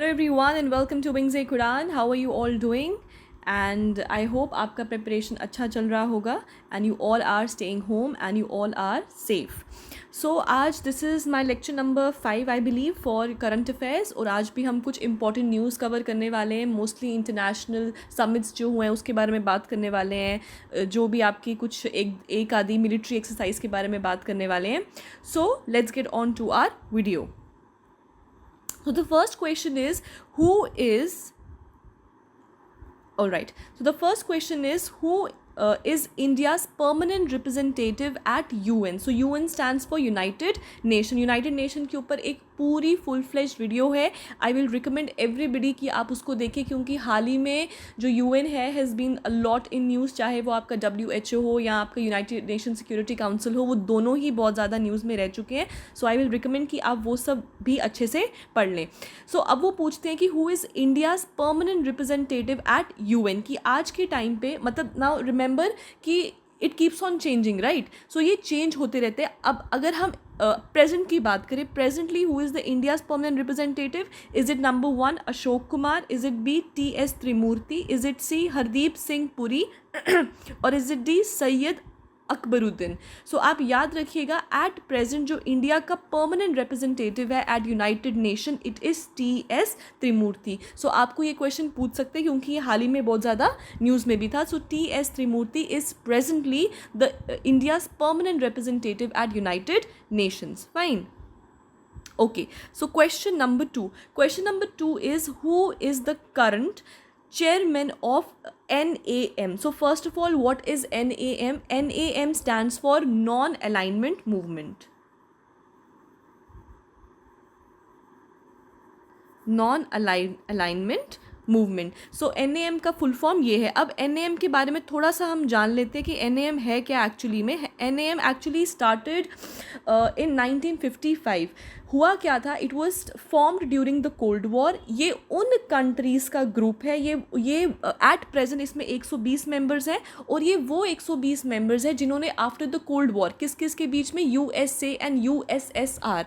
Hello everyone and welcome to Wings A Quran. How are you all doing? And I hope आपका preparation अच्छा चल रहा होगा and you all are staying home and you all are safe. So आज this is my lecture number 5 I believe for current affairs और आज भी हम कुछ important news cover करने वाले हैं. Mostly international summits जो हुए हैं उसके बारे में बात करने वाले हैं, जो भी आपकी कुछ एक आधी military exercise के बारे में बात करने वाले हैं. So let's get on to our video. So the first question is, who is, all right. So the first question is, who is India's permanent representative at UN? So UN stands for United Nation. United Nation के ऊपर एक पूरी full fledge video है. आई will recommend everybody कि आप उसको देखें, क्योंकि हाल ही में जो UN है has been a lot in news, चाहे वो आपका WHO हो या आपका यूनाइटेड नेशन सिक्योरिटी काउंसिल हो, वो दोनों ही बहुत ज़्यादा न्यूज़ में रह चुके हैं. सो आई विल रिकमेंड कि आप वो सब भी अच्छे से पढ़ लें. सो अब वो पूछते हैं कि who is India's permanent representative at UN, कि आज के टाइम पे, मतलब नाउ रिमेंबर कि it keeps on changing, right. So ये चेंज होते रहते हैं. अब अगर हम प्रेजेंट की बात करें, presently who is the India's permanent representative? Is it number 1 Ashok Kumar? Is it B TS Trimurti? Is it C Hardeep Singh Puri? और is it D Syed Akbaruddin? So आप याद रखिएगा, एट प्रेजेंट जो इंडिया का परमानेंट रिप्रेजेंटेटिव है at United nation, it is TS Trimurti. So आपको ये question पूछ सकते हैं क्योंकि ये हाल ही में बहुत ज़्यादा न्यूज़ में भी था. So TS Trimurti is presently the India's permanent representative at United Nations. Fine. Okay, so question number 2. Question number 2 is, who is the current chairman of NAM? So first of all, what is NAM? NAM stands for Non-Alignment Movement. Non-alignment movement. So NAM का full form ये है. अब NAM के बारे में थोड़ा सा हम जान लेते हैं कि NAM है क्या एक्चुअली में. NAM actually started in 1955. हुआ क्या था, it was formed during the cold war. ये उन कंट्रीज़ का ग्रुप है. ये एट प्रेजेंट इसमें 120 मेंबर्स हैं, और ये वो 120 मेंबर्स हैं जिन्होंने आफ्टर द कोल्ड वॉर किस किस के बीच में, USA एंड USSR,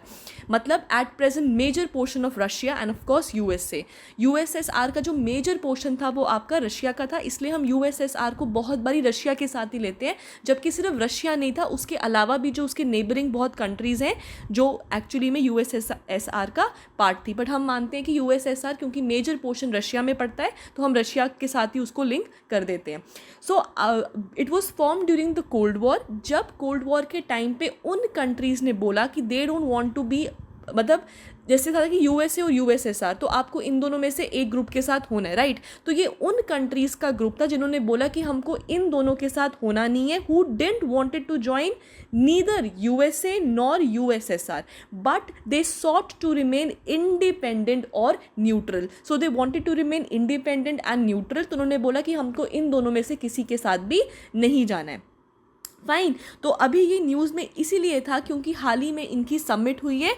मतलब at present major portion of Russia and of course USA. USSR का जो मेजर पोर्शन था वो आपका रशिया का था, इसलिए हम USSR को बहुत बारी रशिया के साथ ही लेते हैं, जबकि सिर्फ रशिया नहीं था, उसके अलावा भी जो उसके नेबरिंग बहुत कंट्रीज़ हैं जो एक्चुअली में USSR का पार्ट थी. बट हम मानते हैं कि USSR क्योंकि मेजर पोर्शन रशिया में पड़ता है तो हम रशिया के साथ ही उसको लिंक कर देते हैं. So it was form during the cold war. जब कोल्ड वॉर के टाइम पे उन कंट्रीज़ ने बोला कि they don't want to be, मतलब जैसे था कि USA और USSR, तो आपको इन दोनों में से एक ग्रुप के साथ होना है, राइट. तो ये उन कंट्रीज़ का ग्रुप था जिन्होंने बोला कि हमको इन दोनों के साथ होना नहीं है. Who didn't wanted to join neither USA nor USSR, but they sought to remain independent और neutral. So they wanted to remain independent and neutral. तो उन्होंने बोला कि हमको इन दोनों में से किसी के साथ भी नहीं जाना है. फाइन. तो अभी ये न्यूज़ में इसीलिए था क्योंकि हाल ही में इनकी समिट हुई है.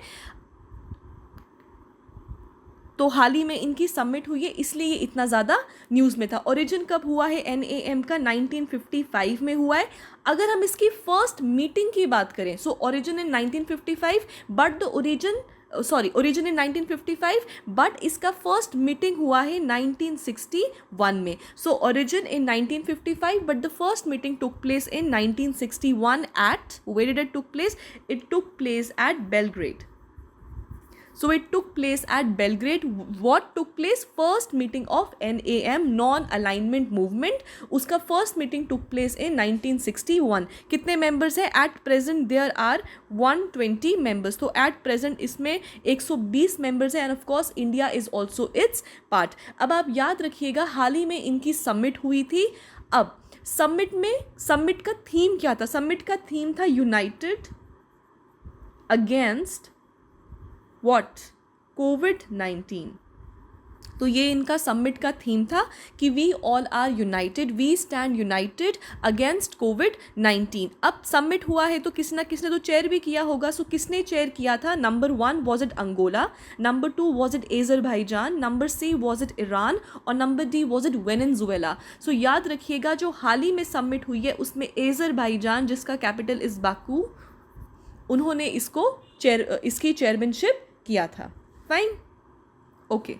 तो हाल ही में इनकी समिट हुई है, इसलिए ये इतना ज़्यादा न्यूज़ में था. ओरिजिन कब हुआ है NAM का? 1955 में हुआ है. अगर हम इसकी फर्स्ट मीटिंग की बात करें, so origin in 1955, but the origin in 1955, but इसका फर्स्ट मीटिंग हुआ है 1961 में. So origin in 1955, but the first meeting took place in 1961 at, where did it took place? It took place at Belgrade. So it took place at Belgrade. What took place? First meeting of NAM, Non-Alignment Movement. उसका first meeting took place in 1961. कितने members हैं? At present there are 120 members. तो at present इसमें 120 members हैं, and of course India is also its part. अब आप याद रखिएगा, हाल ही में इनकी summit हुई थी. अब summit का थीम क्या था? summit का थीम था United Against What? COVID-19. तो ये इनका समिट का थीम था कि we all are united, we stand united against COVID-19. अब समिट हुआ है तो किसी ना किसने तो चेयर भी किया होगा. सो किसने चेयर किया था? Number 1 was it Angola, number 2 was it Azerbaijan, number C was it Iran, और number D was it Venezuela. So याद रखिएगा, जो हाल ही में समिट हुई है उसमें एजरबैजान, जिसका कैपिटल इज़ बाकू, उन्होंने इसकी चेयरमैनशिप किया था. Fine. Okay.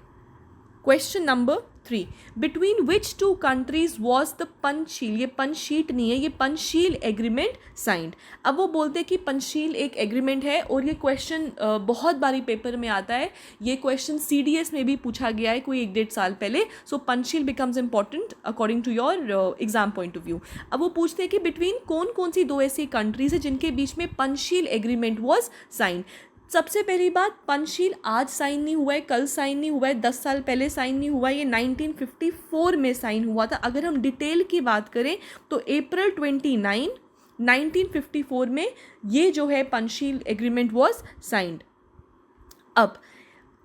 Question number 3, between which two countries was the Panchsheel, ये पंचशीट नहीं है, ये पंचशील एग्रीमेंट साइंड। अब वो बोलते हैं कि पंचशील एक एग्रीमेंट है, और ये क्वेश्चन बहुत बारी पेपर में आता है, ये क्वेश्चन CDS में भी पूछा गया है कोई 1-1.5 साल पहले। So Panchsheel becomes important according to your exam point of view. अब वो पूछते हैं कि बिटवीन कौन कौन सी 2 ऐसी कंट्रीज है जिनके बीच में पंचशील एग्रीमेंट वॉज साइंड। सबसे पहली बात, पंचशील आज साइन नहीं हुआ है, कल साइन नहीं हुआ है, 10 साल पहले साइन नहीं हुआ है, ये 1954 में साइन हुआ था। अगर हम डिटेल की बात करें तो अप्रैल 29, 1954 में ये जो है पंचशील एग्रीमेंट वॉज साइंड। अब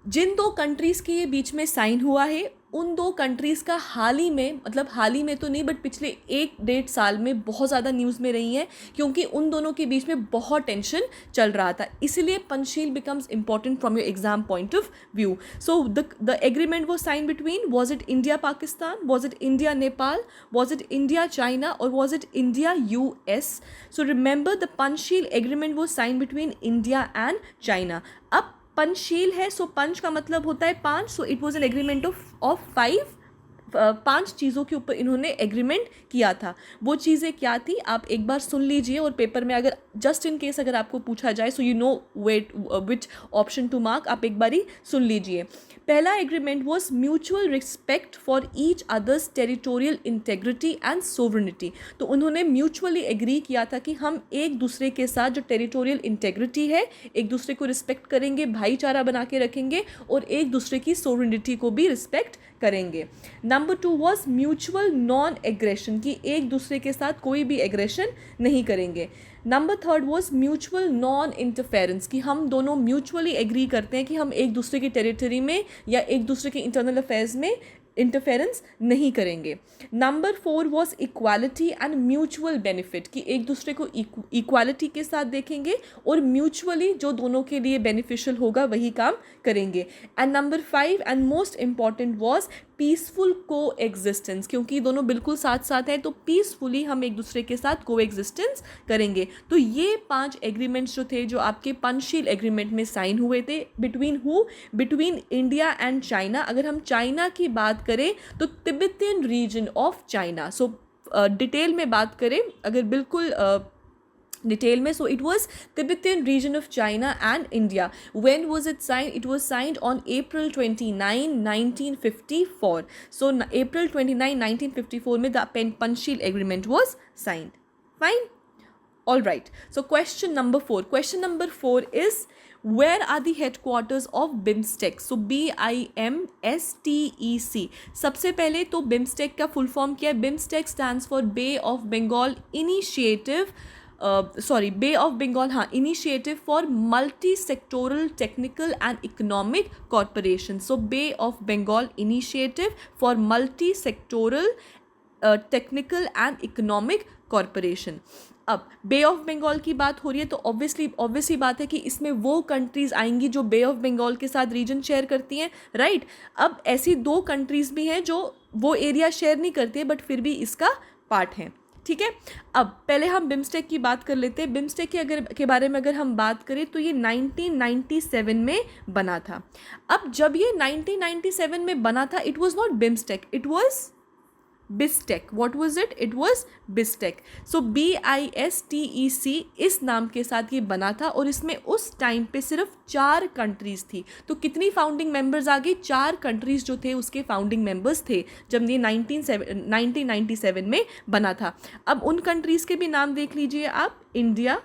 जिन 2 कंट्रीज़ के ये बीच में साइन हुआ है, उन 2 कंट्रीज़ का हाल ही में, मतलब हाल ही में तो नहीं बट पिछले 1-1.5 साल में बहुत ज़्यादा न्यूज़ में रही हैं, क्योंकि उन दोनों के बीच में बहुत टेंशन चल रहा था। इसलिए Panchsheel becomes important from your exam point of view. So the agreement was sign between, was it India Pakistan, was it India Nepal, was it India China, और was it India US? So remember the Panchsheel agreement was sign between India and China. अब पंचशील है, सो पंच का मतलब होता है 5, सो it was an agreement of 5 चीज़ों के ऊपर इन्होंने एग्रीमेंट किया था। वो चीज़ें क्या थी आप एक बार सुन लीजिए, और पेपर में अगर जस्ट इन केस अगर आपको पूछा जाए, so you know which option to mark, आप एक बारी सुन लीजिए। पहला agreement was mutual respect for each others territorial integrity and sovereignty. तो उन्होंने म्यूचुअली एग्री किया था कि हम एक दूसरे के साथ जो टेरिटोरियल इंटेग्रिटी है, एक दूसरे को रिस्पेक्ट करेंगे, भाईचारा बना के रखेंगे, और एक दूसरे की सोवरेनिटी को भी रिस्पेक्ट करेंगे। Number 2 was mutual non aggression, कि एक दूसरे के साथ कोई भी एग्रेशन नहीं करेंगे। Number 3 was mutual non interference, कि हम दोनों म्यूचुअली एग्री करते हैं कि हम एक दूसरे की टेरिटरी में या एक दूसरे के इंटरनल अफेयर्स में इंटरफेरेंस नहीं करेंगे। Number 4 was equality and mutual benefit, कि एक दूसरे को इक्वालिटी के साथ देखेंगे और म्यूचुअली जो दोनों के लिए बेनिफिशियल होगा वही काम करेंगे। And number 5 and most important was peaceful को एग्जिस्टेंस, क्योंकि दोनों बिल्कुल साथ साथ हैं, तो पीसफुली हम एक दूसरे के साथ को एग्जिस्टेंस करेंगे। तो ये 5 एग्रीमेंट्स जो थे, जो आपके पंचशील एग्रीमेंट में साइन हुए थे, बिटवीन इंडिया एंड चाइना। अगर हम चाइना की बात करें तो Tibetan region of China. So detail में बात करें अगर बिल्कुल डिटेल में, so it was Tibetan region of China and India. When was it sign? It was signed on April 29, 1954. So April 29, 1954 में the Panchsheel agreement was signed. Fine, all right. So question number 4 is, where are the headquarters of BIMSTEC? So BIMSTEC। सबसे पहले तो BIMSTEC का full form क्या है? BIMSTEC stands for Bay of Bengal Initiative, Initiative for Multi-Sectoral Technical and Economic Cooperation. So Bay of Bengal Initiative for Multi-Sectoral Technical and Economic Cooperation। अब बे of Bengal की बात हो रही है तो ऑब्वियसली बात है कि इसमें वो कंट्रीज़ आएंगी जो बे ऑफ बंगाल के साथ रीजन शेयर करती हैं, राइट। अब ऐसी 2 कंट्रीज़ भी हैं जो वो एरिया शेयर नहीं करती है बट फिर भी इसका पार्ट हैं, ठीक है। अब पहले हम बिम्स्टेक की बात कर लेते हैं। बिम्स्टेक के बारे में अगर हम बात करें तो ये 1997 में बना था। अब जब ये 1997 में बना था, it was not BIMSTEC, it was BISTEC. What was it? It was BISTEC. So BISTEC इस नाम के साथ ये बना था और इसमें उस टाइम पे सिर्फ 4 कंट्रीज़ थी। तो कितनी फाउंडिंग मेंबर्स आ गई? 4 कंट्रीज़ जो थे उसके फाउंडिंग मेंबर्स थे जब ये 1997 में बना था। अब उन कंट्रीज़ के भी नाम देख लीजिए आप, India,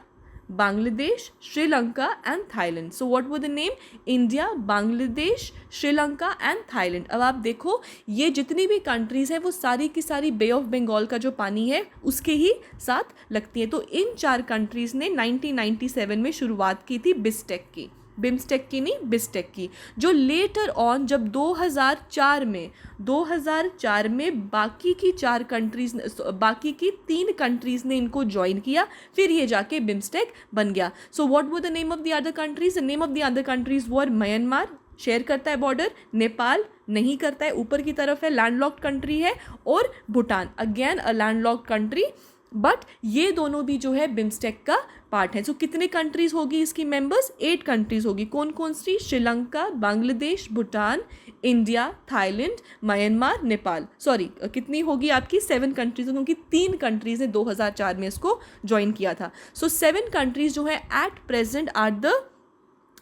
Bangladesh, Sri Lanka and Thailand. So what were the name? India, Bangladesh, Sri Lanka and Thailand. अब आप देखो ये जितनी भी कंट्रीज़ हैं वो सारी की सारी बे ऑफ बंगाल का जो पानी है उसके ही साथ लगती हैं। तो इन 4 कंट्रीज़ ने 1997 में शुरुआत की थी बिस्टेक की, बिम्स्टेक की नहीं, बिस्टेक की, जो लेटर ऑन जब 2004 में बाकी की 4 कंट्रीज़, बाकी की 3 कंट्रीज़ ने इनको ज्वाइन किया, फिर ये जाके बिम्स्टेक बन गया। So what were the name of the other countries? The name of the other countries were Myanmar, share करता है बॉर्डर, नेपाल नहीं करता है, ऊपर की तरफ है, लैंडलॉक्ड कंट्री है, और Bhutan, again a landlocked country, but ये दोनों भी जो है बिम्स्टेक का पार्ट है। सो कितने कंट्रीज़ होगी इसकी मेंबर्स? 8 कंट्रीज़ होगी। कौन कौन सी? Sri Lanka, Bangladesh, Bhutan, India, Thailand, Myanmar, Nepal. Sorry, कितनी होगी आपकी? 7 कंट्रीज, क्योंकि 3 कंट्रीज ने 2004 में इसको ज्वाइन किया था। सो 7 कंट्रीज जो है at present are the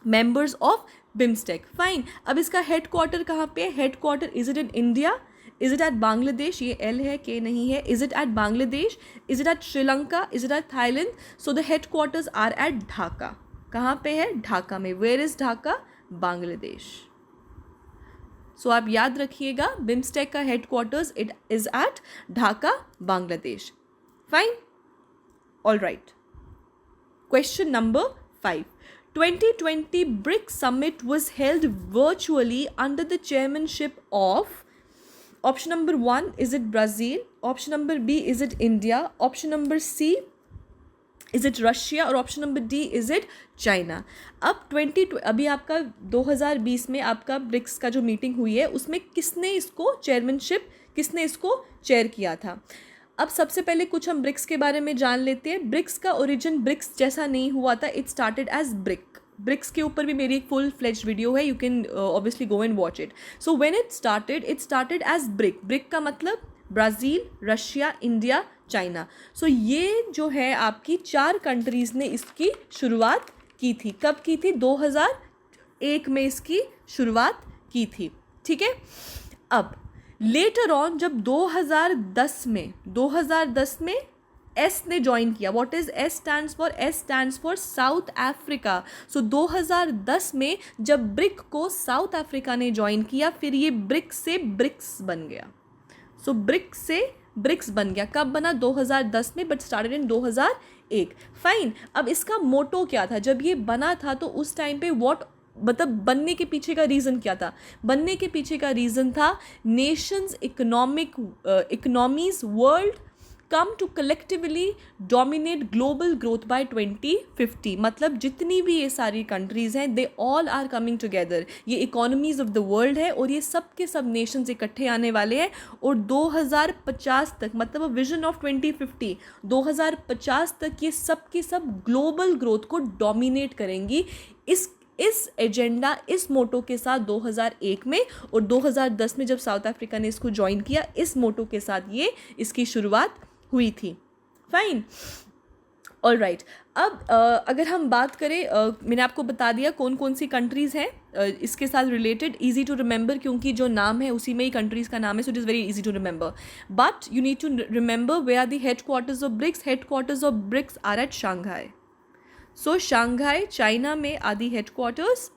members of BIMSTEC. Fine, अब इसका हेड क्वार्टर कहाँ पे है? Head quarter, is it in India, is it at Bangladesh, ये एल है, के नहीं है, is it at Bangladesh, is it at Sri Lanka, is it at Thailand? So the head quarters are at Dhaka. कहाँ पे है? ढाका में। Where is Dhaka? Bangladesh. So आप याद रखिएगा, बिम्स्टेक का head quarters it is at Dhaka, Bangladesh. Fine, all right. Question number 5. 2020 BRICS Summit was held virtually under the chairmanship of option number 1, is it Brazil? Option number B, is it India? Option number C, is it Russia? और option number D, is it China? अब अभी आपका 2020 में आपका BRICS का जो meeting हुई है उसमें किसने इसको चेयर किया था? अब सबसे पहले कुछ हम ब्रिक्स के बारे में जान लेते हैं। ब्रिक्स का ओरिजिन ब्रिक्स जैसा नहीं हुआ था, इट स्टार्टेड एज ब्रिक्स के ऊपर भी मेरी एक फुल फ्लेज्ड वीडियो है, you can obviously go and watch it. So when it started as BRIC का मतलब ब्राज़ील, रशिया, इंडिया, चाइना। सो ये जो है आपकी 4 कंट्रीज़ ने इसकी शुरुआत की थी। कब की थी? 2001 में इसकी शुरुआत की थी। ठीक है, अब लेटर ऑन जब 2010 में एस ने ज्वाइन किया। What is S stands for? S stands for South Africa. So 2010 में जब ब्रिक को साउथ अफ्रीका ने ज्वाइन किया, फिर ये ब्रिक से ब्रिक्स बन गया। सो ब्रिक से ब्रिक्स बन गया। कब बना? 2010 में, बट स्टार्टेड इन 2001। फाइन, अब इसका मोटो क्या था? जब ये बना था तो उस टाइम पे मतलब बनने के पीछे का रीज़न क्या था? बनने के पीछे का रीज़न था nations economies world come to collectively dominate global growth by 2050। मतलब जितनी भी ये सारी कंट्रीज़ हैं, they all are coming together. ये इकोनॉमीज़ ऑफ द वर्ल्ड है और ये सब के सब नेशंस इकट्ठे आने वाले हैं और 2050 तक, मतलब विजन ऑफ 2050, 2050 तक ये सब की सब ग्लोबल ग्रोथ को डोमिनेट करेंगी। इस एजेंडा, इस मोटो के साथ 2001 में और 2010 में जब साउथ अफ्रीका ने इसको ज्वाइन किया, इस मोटो के साथ ये इसकी शुरुआत हुई थी। Fine, all right. अब अगर हम बात करें, मैंने आपको बता दिया कौन कौन सी कंट्रीज़ हैं इसके साथ रिलेटेड, ईजी टू रिमेंबर, क्योंकि जो नाम है उसी में ही कंट्रीज़ का नाम है, so it is very easy to remember. But you need to remember where are the head quarters of BRICS. Headquarters of BRICS are at Shanghai. So Shanghai China में आदि हेड क्वार्टर्स।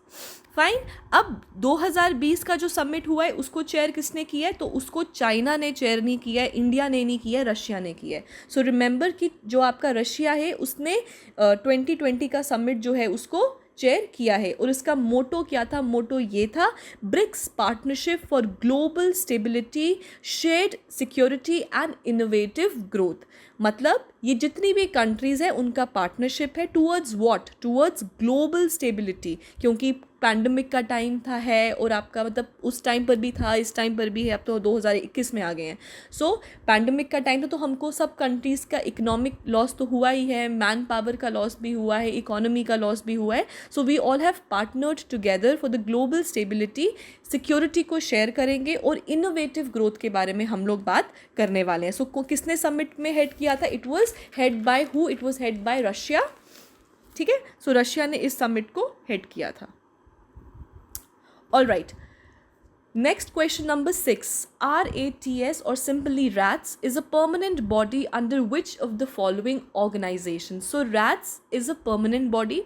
फाइन, अब 2020 का जो summit हुआ है उसको chair किसने किया है? तो उसको चाइना ने चेयर नहीं किया है, इंडिया ने नहीं किया है, रशिया ने किया है। सो रिमेंबर कि जो आपका रशिया है उसने 2020 का समिट जो है उसको चेयर किया है। और इसका मोटो क्या था? मोटो ये था, BRICS partnership for global stability, shared security and innovative growth. मतलब ये जितनी भी कंट्रीज़ हैं उनका पार्टनरशिप है towards what? Towards global stability, क्योंकि पैंडमिक का टाइम था है और आपका मतलब उस टाइम पर भी था, इस टाइम पर भी है, अब तो 2021 में आ गए हैं। सो पैंडमिक का टाइम था तो हमको सब कंट्रीज़ का इकोनॉमिक लॉस तो हुआ ही है, मैन पावर का लॉस भी हुआ है, इकोनॉमी का लॉस भी हुआ है। So we all have partnered together for the global stability. Security को शेयर करेंगे और इनोवेटिव ग्रोथ के बारे में हम लोग बात करने वाले हैं। सो किसने समिट में हेड किया था? It was head by who? It was head bye Russia. ठीक है, सो रशिया ने इस समिट को हेड किया था। All right. Next, question number 6. RATS, or simply RATS, is a permanent body under which of the following organizations? So RATS is a permanent body.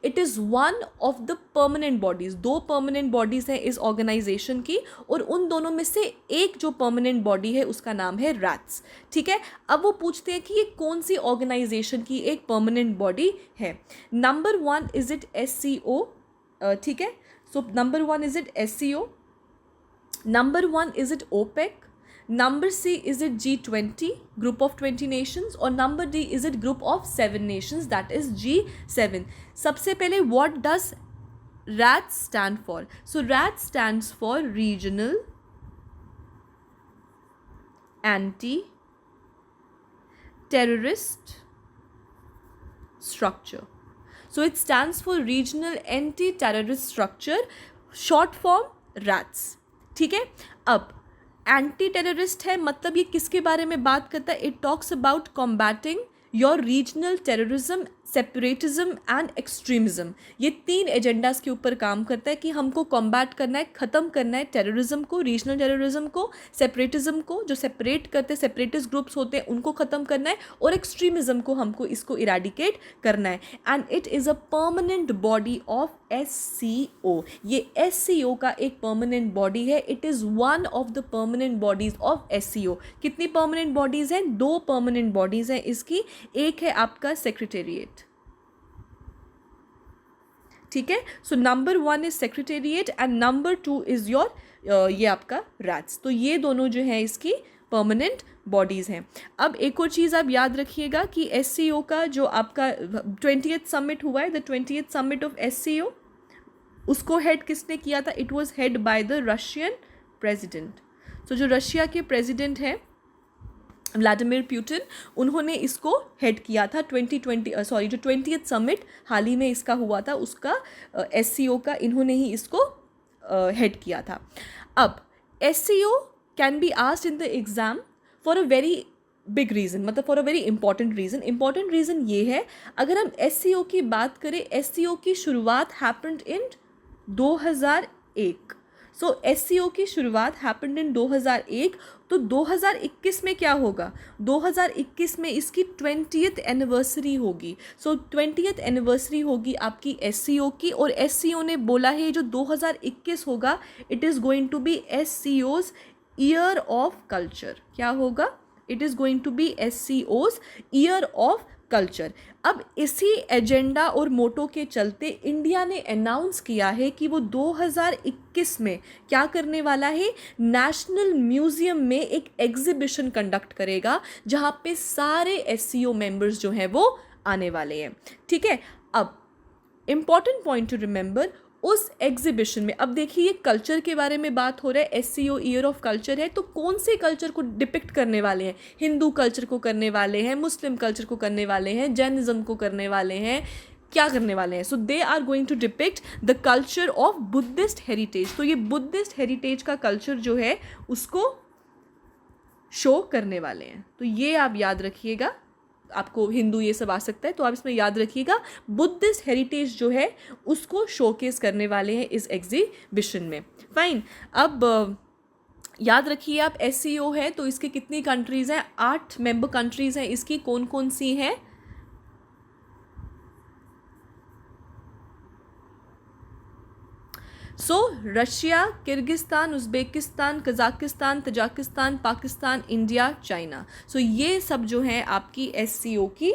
It is one of the permanent bodies. 2 permanent bodies हैं इस organization की और उन दोनों में से एक जो permanent body है उसका नाम है RATS. ठीक है, अब वो पूछते हैं कि ये कौन सी organization की एक permanent body है। Number 1, is it SCO? ठीक है, so number 1, is it SCO? Number 1, is it OPEC? Number C, is it G20, group of 20 nations? और number D, is it group of 7 nations, that is G7? सबसे पहले what does RATS stand for? So RATS stands for Regional Anti-Terrorist Structure. So it stands for Regional Anti-Terrorist Structure, short form RATS. ठीक है। अब anti terrorist है, मतलब ये किसके बारे में बात करता है? It talks about combating your regional terrorism, separatism and extremism. ये 3 एजेंडाज के ऊपर काम करता है कि हमको कॉम्बैट करना है, ख़त्म करना है टेररिज्म को, रीजनल टेररिज्म को, सेपरेटिज्म को, जो सेपरेट करते सेपरेटिस्ट ग्रुप्स होते हैं उनको ख़त्म करना है, और एक्सट्रीमिज्म को हमको इसको इराडिकेट करना है। And it is a permanent body of SCO। ये SCO का एक परमानेंट बॉडी है। It is one of the permanent bodies of SCO। कितनी परमानेंट बॉडीज़ हैं? 2 परमानेंट बॉडीज़ हैं इसकी। एक है आपका सेक्रेटेरिएट, ठीक है। So number 1 is secretariat and number 2 is your ये आपका रैट्स। तो ये दोनों जो है इसकी परमानेंट बॉडीज़ हैं। अब एक और चीज़ आप याद रखिएगा कि SCO का जो आपका 20th समिट हुआ है, the 20th summit of SCO, उसको हेड किसने किया था? It was head by the Russian president. तो जो रशिया के प्रेसिडेंट हैं व्लादिमीर पुतिन, उन्होंने इसको हेड किया था। जो 20th समिट हाल ही में इसका हुआ था, उसका SCO का इन्होंने ही इसको हेड किया था। अब SCO can be asked in the exam for a very big reason, मतलब for a very important reason. Important reason ये है, अगर हम SCO की बात करें, SCO की शुरुआत हैपेंड इन 2001। सो SCO की शुरुआत हैपेंड इन 2001। तो 2021 में क्या होगा? 2021 में इसकी 20th एनिवर्सरी होगी। सो 20th एनिवर्सरी होगी आपकी SCO की, और SCO ने बोला है जो 2021 होगा, it is going to be SCO's year of culture. क्या होगा? It is going to be SCO's year of culture. अब इसी एजेंडा और मोटो के चलते इंडिया ने अनाउंस किया है कि वो 2021 में क्या करने वाला है? नेशनल म्यूज़ियम में एक एग्जीबिशन कंडक्ट करेगा, जहाँ पे सारे SCO मेंबर्स जो हैं वो आने वाले हैं, ठीक है। अब इम्पॉर्टेंट पॉइंट टू रिमेंबर, उस एग्जीबिशन में, अब देखिए ये कल्चर के बारे में बात हो रहा है, SCO ईयर ऑफ कल्चर है, तो कौन से कल्चर को डिपिक्ट करने वाले हैं? हिंदू कल्चर को करने वाले हैं, मुस्लिम कल्चर को करने वाले हैं, जैनिज्म को करने वाले हैं, क्या करने वाले हैं? So they are going to depict the culture of Buddhist heritage. तो ये बुद्धिस्ट हेरिटेज का कल्चर जो है उसको शो करने वाले हैं। तो ये आप याद रखिएगा, आपको हिंदू ये सब आ सकता है, तो आप इसमें याद रखिएगा बुद्धिस्ट हेरिटेज जो है उसको शोकेस करने वाले हैं इस एग्जीबिशन में। फाइन। अब याद रखिए आप, SCO है तो इसकी कितनी कंट्रीज़ हैं? 8 मेंबर कंट्रीज़ हैं इसकी। कौन कौन सी हैं? So Russia, Kyrgyzstan, Uzbekistan, Kazakhstan, Tajikistan, Pakistan, India, China. सो ये सब जो हैं आपकी SCO की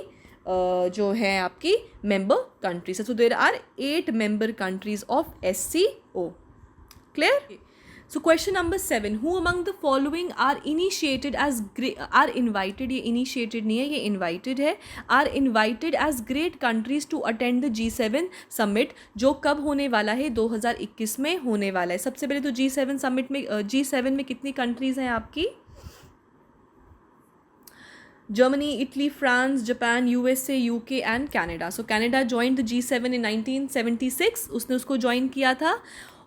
जो है आपकी member countries. So there are 8 member countries of SCO। Clear? So question number 7, who among the following are initiated as are invited, ये initiated नहीं है, ये invited है, are invited as great countries to attend the G7 summit, जो कब होने वाला है? 2021 में होने वाला है। सबसे पहले तो G7 summit में G7 में कितनी कंट्रीज़ हैं आपकी? Germany, Italy, France, Japan, USA, UK and Canada. So Canada joined the G7 in 1976, उसने उसको ज्वाइन किया था।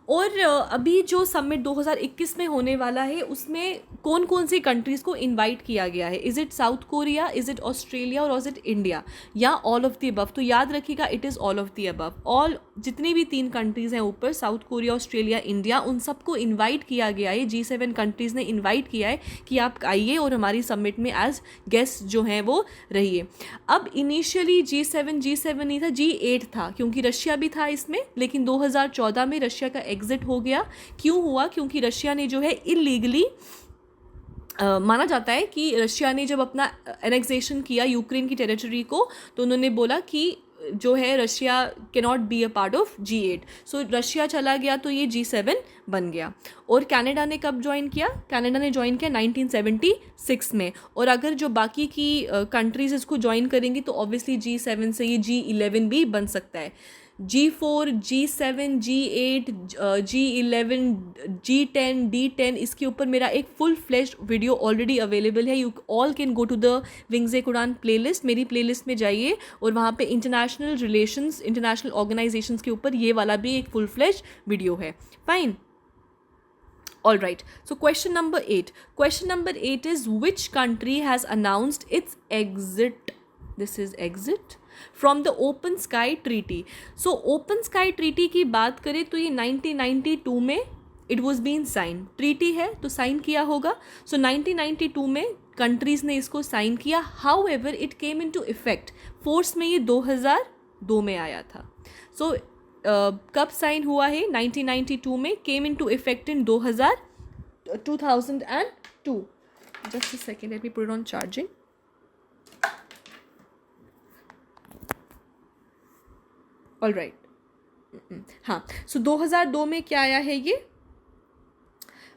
और अभी जो समिट 2021 में होने वाला है उसमें कौन कौन सी कंट्रीज़ को इनवाइट किया गया है? Is it south Korea, is it Australia और इज़ इट इंडिया, या ऑल ऑफ द अबव? तो याद रखिएगा it is all of the above. All जितनी भी 3 कंट्रीज़ हैं ऊपर, साउथ कोरिया, ऑस्ट्रेलिया, इंडिया, उन सबको इन्वाइट किया गया है। G7 कंट्रीज़ ने इन्वाइट किया है कि आप आइए और हमारी समिट में एज गेस्ट जो हैं वो रहिए। अब इनिशियली G7 नहीं था, G8 था, क्योंकि रशिया भी था इसमें, लेकिन 2014 में रशिया का एग्जिट हो गया। क्यों हुआ? क्योंकि रशिया ने जो है इलीगली माना जाता है कि रशिया ने जब अपना एनेक्सेशन किया यूक्रेन की टेरिटरी को, तो उन्होंने बोला कि जो है Russia can not be a part of G8। So Russia चला गया तो ये G7 बन गया। और कनाडा ने कब ज्वाइन किया? कनाडा ने ज्वाइन किया 1976 में। और अगर जो बाकी की कंट्रीज़ इसको ज्वाइन करेंगी तो ऑब्वियसली G7 से ये G11 भी बन सकता है। G4, G7, G8, G11, G10, D10, इसके ऊपर मेरा एक full fleshed video already available है। You all can go to the wings ए कुरान प्लेलिस्ट। मेरी प्लेलिस्ट में जाइए और वहाँ पे इंटरनेशनल रिलेशंस, इंटरनेशनल ऑर्गेनाइजेशंस के ऊपर ये वाला भी एक फुल फ्लेश्ड वीडियो है। Fine. All right. So question number 8. Question number 8 is which country has announced its exit? This is exit from the Open Sky Treaty. So Open Sky Treaty की बात करें तो ये 1992 में it was being signed. Treaty है तो sign किया होगा. So 1992 में कंट्रीज़ ने इसको साइन किया. However, it came into effect. Force में ये 2002 में आया था. So कब साइन हुआ है? 1992 में. Came in to effect in 2002. Just a second, let me put it on charging. All right. हाँ, सो 2002 में क्या आया है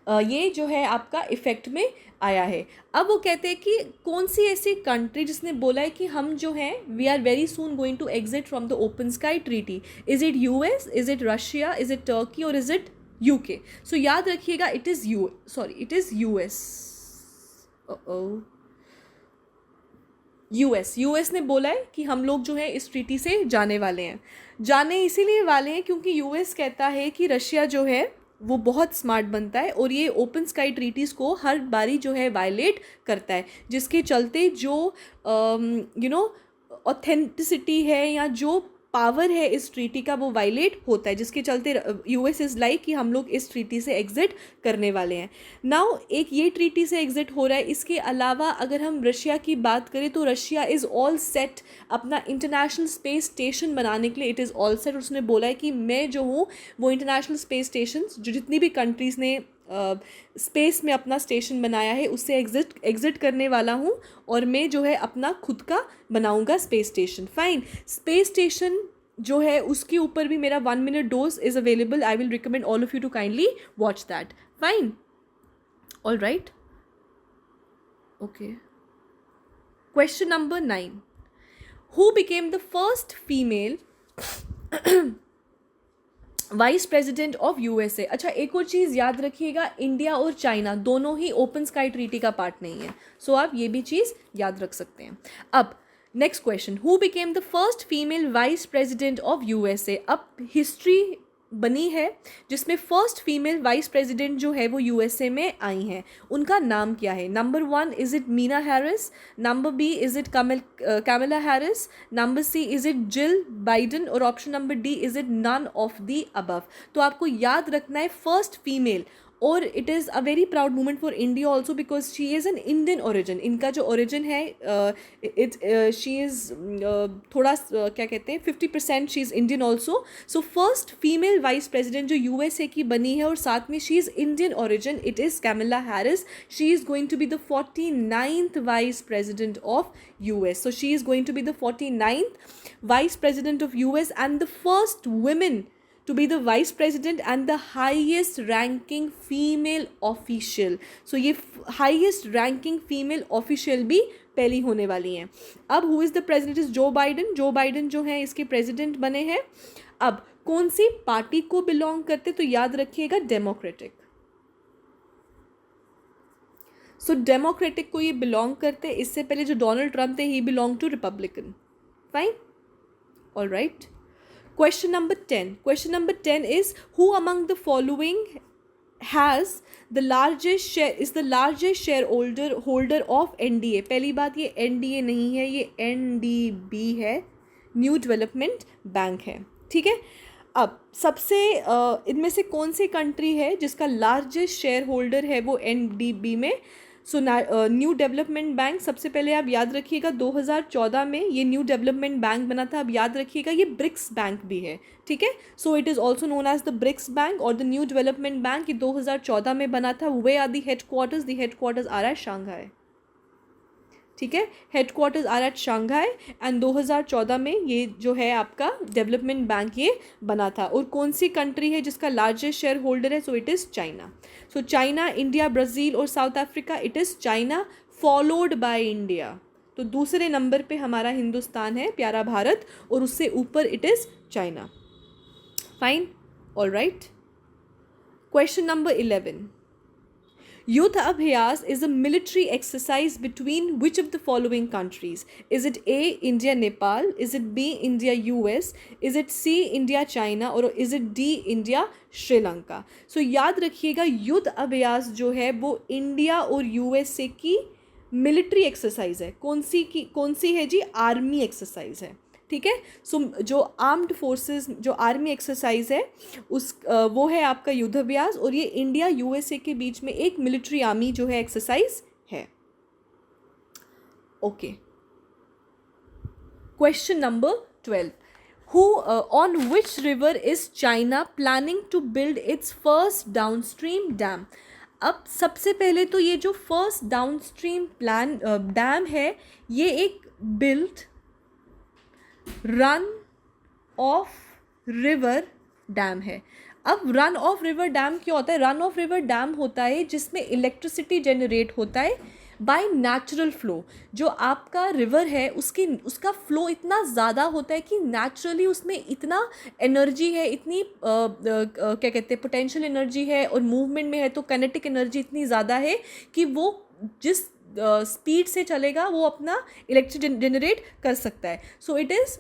ये जो है आपका इफेक्ट में आया है. अब वो कहते हैं कि कौन सी ऐसी कंट्री जिसने बोला है कि हम जो हैं we are very soon going to exit from the open sky treaty. Is it US, is it Russia, is it Turkey और इज़ इट यूके? सो याद रखिएगा इट इज़ यूएस. यूएस ने बोला है कि हम लोग जो है इस ट्रीटी से जाने वाले हैं. जाने इसीलिए वाले हैं क्योंकि यूएस कहता है कि रशिया जो है वो बहुत स्मार्ट बनता है और ये ओपन स्काई ट्रीटीज़ को हर बारी जो है वायलेट करता है, जिसके चलते जो ऑथेंटिसिटी है या जो पावर है इस ट्रीटी का वो वायलेट होता है, जिसके चलते यूएस इज़ लाइक कि हम लोग इस ट्रीटी से एग्ज़िट करने वाले हैं. नाउ एक ये ट्रीटी से एग्ज़िट हो रहा है. इसके अलावा अगर हम रशिया की बात करें तो रशिया इज़ ऑल सेट अपना इंटरनेशनल स्पेस स्टेशन बनाने के लिए. It is all set. उसने बोला है कि मैं जो हूँ वो इंटरनेशनल स्पेस स्टेशन जो जितनी भी कंट्रीज़ ने स्पेस में अपना स्टेशन बनाया है उससे एग्ज़िट करने वाला हूँ और मैं जो है अपना खुद का बनाऊँगा space station. Fine. Space station जो है उसके ऊपर भी मेरा 1 minute dose is available. I will recommend all of you to kindly watch that. Fine. All right. Okay. Question number 9. Who became the first female vice president of USA? अच्छा, एक और चीज़ याद रखिएगा, इंडिया और चाइना दोनों ही open sky treaty का part नहीं है. सो आप ये भी चीज़ याद रख सकते हैं. अब next question, who became the first female vice president of USA? अब हिस्ट्री बनी है जिसमें फर्स्ट फीमेल वाइस प्रेसिडेंट जो है वो यूएसए में आई हैं. उनका नाम क्या है? Number 1 is it Meena Harris, number B is it Kamala Harris, number C is it Jill Biden और option number D is it none of the above. तो आपको याद रखना है फर्स्ट फीमेल, और it is a very proud moment for India also because she is an Indian origin. इनका जो origin है शी इज़ थोड़ा क्या कहते हैं 50% she is Indian also. So first female vice president जो यूएसए की बनी है और साथ में she is Indian origin, it is Kamala Harris. She is going to be the 49th vice president of US. So she is going to be the 49th vice president of US and the first women to be the vice president and the highest ranking female official. So ये highest ranking female official भी पहली होने वाली हैं. अब who is the president is Joe Biden. Joe Biden जो है इसके president बने हैं. अब कौन सी पार्टी को belong करते? तो याद रखिएगा डेमोक्रेटिक. सो डेमोक्रेटिक को ये belong करते. इससे पहले जो डोनाल्ड ट्रम्प थे he belong to Republican. Fine. All right. Question number 10. Question number 10 is who among the following has the largest shareholder of NDA? पहली बात ये NDA नहीं है, ये NDB है, न्यू डेवलपमेंट बैंक है. ठीक है. अब सबसे इनमें से कौन सी कंट्री है जिसका लार्जेस्ट शेयर होल्डर है वो NDB में? So new Development bank. सबसे पहले आप याद रखिएगा 2014 में ये न्यू डेवलपमेंट बैंक बना था. अब याद रखिएगा ये ब्रिक्स बैंक भी है. ठीक है. So it is also known as the BRICS bank और द न्यू डेवलपमेंट बैंक. ये 2014 में बना था. Where are the headquarters? The headquarters are at Shanghai. ठीक है. Headquarters are at Shanghai and 2014 में ये जो है आपका डेवलपमेंट बैंक ये बना था. और कौन सी कंट्री है जिसका लार्जेस्ट शेयर होल्डर है? So it is China. So China, India, Brazil और South Africa. It is China followed by India. तो दूसरे नंबर पे हमारा हिंदुस्तान है, प्यारा भारत, और उससे ऊपर it is China. Fine. All right. Question number 11. Yudh Abhyas is a military exercise between which of the following countries? Is it A, India, Nepal? Is it B, India, US? Is it C, India, China? और is it D, India, Sri Lanka? So याद रखिएगा युद्ध अभ्यास जो है वो India और USA की मिलिट्री एक्सरसाइज है. कौन सी है जी? आर्मी एक्सरसाइज है. ठीक है. सो जो आर्म्ड फोर्सेस, जो आर्मी एक्सरसाइज है वो है आपका युद्ध अभ्यास, और ये इंडिया यूएसए के बीच में एक मिलिट्री आर्मी जो है एक्सरसाइज है. Okay. Question number 12. On which river is China planning to build its first downstream dam? अब सबसे पहले तो ये जो फर्स्ट डाउनस्ट्रीम डैम है ये एक built run of river dam है. अब रन ऑफ रिवर डैम क्या होता है? रन ऑफ रिवर डैम होता है जिसमें इलेक्ट्रिसिटी जनरेट होता है बाय नेचुरल फ्लो. जो आपका रिवर है उसका फ्लो इतना ज़्यादा होता है कि नेचुरली उसमें इतना एनर्जी है, इतनी क्या कहते हैं पोटेंशियल एनर्जी है, और मूवमेंट में है तो काइनेटिक एनर्जी इतनी ज़्यादा है कि वो जिस स्पीड से चलेगा वो अपना इलेक्ट्रिसिटी जनरेट कर सकता है. So it is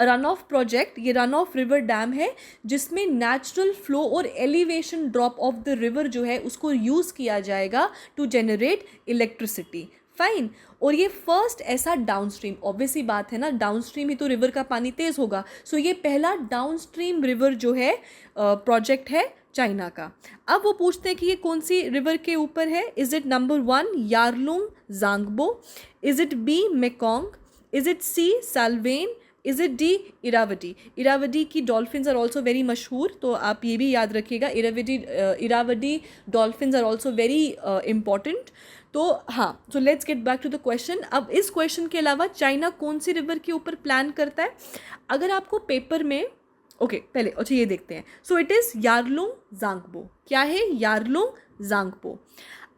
run of project. ये रन ऑफ रिवर डैम है जिसमें नेचुरल फ्लो और elevation drop of the river जो है उसको यूज़ किया जाएगा टू जनरेट इलेक्ट्रिसिटी. फाइन. और ये फर्स्ट ऐसा डाउनस्ट्रीम, ऑब्वियसली बात है ना, डाउनस्ट्रीम ही तो रिवर का पानी तेज़ होगा. सो ये पहला डाउनस्ट्रीम रिवर जो है प्रोजेक्ट है चाइना का. अब वो पूछते हैं कि ये कौन सी रिवर के ऊपर है. Is it number 1 Yarlung Tsangpo? Is it B Mekong? Is it C Salween? Is it D Irrawaddy? Irrawaddy की डॉल्फिन्स आर ऑल्सो वेरी मशहूर, तो आप ये भी याद रखिएगा. Irrawaddy dolphins are also very important. तो हाँ, so let's get back to the question. अब इस क्वेश्चन के अलावा चाइना कौन सी रिवर के ऊपर प्लान करता है? अगर आपको पेपर में पहले अच्छा ये देखते हैं. So it is Yarlung Tsangpo. क्या है? Yarlung Tsangpo.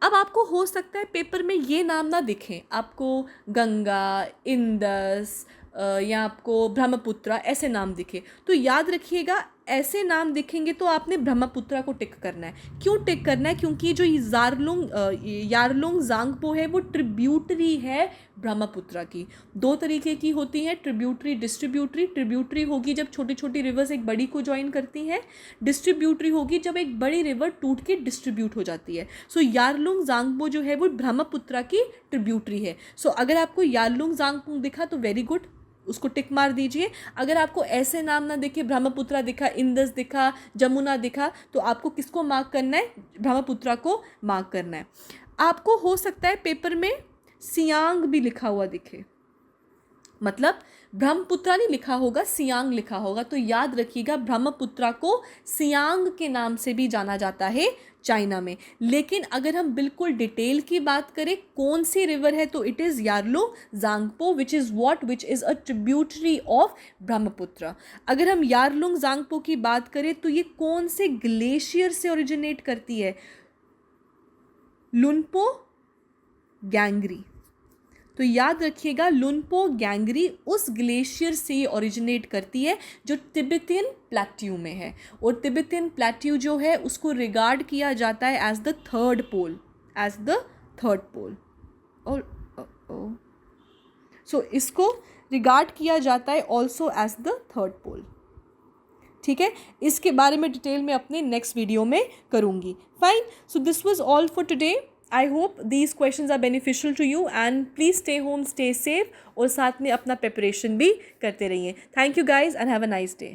अब आपको हो सकता है पेपर में ये नाम ना दिखें, आपको गंगा, इंदस या आपको ब्रह्मपुत्रा ऐसे नाम दिखे, तो याद रखिएगा ऐसे नाम दिखेंगे तो आपने ब्रह्मपुत्रा को टिक करना है. क्यों टिक करना है? क्योंकि जो यारलुंग जांगपो है वो ट्रिब्यूटरी है ब्रह्मपुत्रा की. 2 तरीके की होती हैं, ट्रिब्यूटरी, डिस्ट्रीब्यूटरी. ट्रिब्यूटरी होगी जब छोटी छोटी रिवर्स एक बड़ी को ज्वाइन करती हैं. डिस्ट्रीब्यूटरी होगी जब एक बड़ी रिवर टूट के डिस्ट्रीब्यूट हो जाती है. सो यारलुंग जांगपो जो है वो ब्रह्मपुत्रा की ट्रिब्यूटरी है. सो अगर आपको यारलुंग जांगपो दिखा तो वेरी गुड, उसको टिक मार दीजिए. अगर आपको ऐसे नाम ना दिखे, ब्रह्मपुत्रा दिखा, इंदस दिखा, जमुना दिखा, तो आपको किसको मार्क करना है? ब्रह्मपुत्रा को मार्क करना है. आपको हो सकता है पेपर में सियांग भी लिखा हुआ दिखे, मतलब ब्रह्मपुत्रा नहीं लिखा होगा, सियांग लिखा होगा. तो याद रखिएगा ब्रह्मपुत्रा को सियांग के नाम से भी जाना जाता है चाइना में. लेकिन अगर हम बिल्कुल डिटेल की बात करें कौन सी रिवर है, तो it is Yarlung Jangpo which is a tributary of Brahmaputra. अगर हम यारलुंग जांगपो की बात करें तो ये कौन से ग्लेशियर से ओरिजिनेट करती है? लुनपो गैंगरी. तो याद रखिएगा लुनपो गैंगरी उस ग्लेशियर से ओरिजिनेट करती है जो तिब्बतियन प्लेट्यू में है. और तिब्बतियन प्लेट्यू जो है उसको रिगार्ड किया जाता है एज द थर्ड पोल. और सो इसको रिगार्ड किया जाता है ऑल्सो एज द थर्ड पोल. ठीक है, इसके बारे में डिटेल में अपने नेक्स्ट वीडियो में करूँगी. Fine. So this was all for today. I hope these questions are beneficial to you and please stay home, stay safe और साथ में अपना preparation भी करते रहिए. Thank you guys and have a nice day.